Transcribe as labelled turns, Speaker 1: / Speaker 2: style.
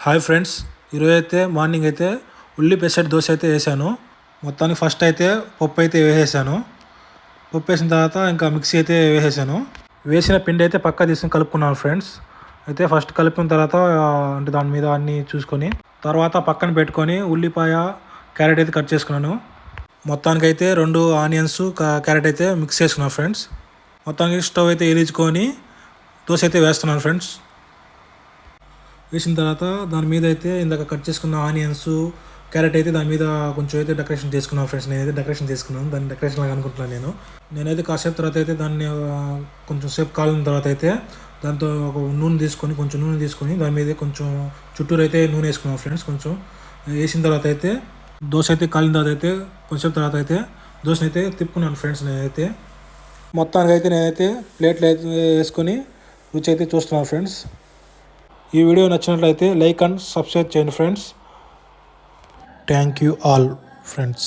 Speaker 1: Hi friends, ఈరోజు అయితే morning అయితే ఉల్లి పెసరట్టు దోశ అయితే వేసాను. మొత్తానికి ఫస్ట్ అయితే పప్పు అయితే వేసేసాను. పప్పు వేసిన తర్వాత ఇంకా మిక్సీ అయితే వేసేసాను. వేసిన పిండి అయితే పక్కా తీసుకుని కలుపుకున్నాను ఫ్రెండ్స్. అయితే ఫస్ట్ కలిపిన తర్వాత అంటే దాని మీద అన్నీ చూసుకొని తర్వాత పక్కన పెట్టుకొని ఉల్లిపాయ క్యారెట్ అయితే కట్ చేసుకున్నాను. మొత్తానికి అయితే 2 ఆనియన్స్ క్యారెట్ అయితే మిక్స్ చేసుకున్నాను ఫ్రెండ్స్. మొత్తానికి స్టవ్ అయితే వెలిగించుకొని దోశ అయితే వేస్తున్నాను ఫ్రెండ్స్. వేసిన తర్వాత దాని మీద అయితే ఇందాక కట్ చేసుకున్న ఆనియన్స్ క్యారెట్ అయితే దాని మీద కొంచెం అయితే డెకరేషన్ చేసుకున్నాను ఫ్రెండ్స్. నేనైతే డెకరేషన్ చేసుకున్నాను, దాన్ని డెకరేషన్ లాగా అనుకుంటున్నాను. నేనైతే కాసేపు తర్వాత అయితే దాన్ని కొంచెం సేపు కాలిన తర్వాత అయితే దాంతో ఒక కొంచెం నూనె తీసుకొని దాని మీద కొంచెం చుట్టూరు అయితే నూనె వేసుకున్నాను ఫ్రెండ్స్. కొంచెం వేసిన తర్వాత అయితే దోశ అయితే కాలిన తర్వాత అయితే కొంచెం తర్వాత అయితే దోశని అయితే తిప్పుకున్నాను ఫ్రెండ్స్. నేనైతే మొత్తానికి అయితే నేనైతే ప్లేట్లు అయితే వేసుకొని రుచి అయితే చూస్తున్నాను ఫ్రెండ్స్. ఈ వీడియో నచ్చినట్లయితే లైక్ అండ్ సబ్స్క్రైబ్ చేయండి friends. Thank you all friends.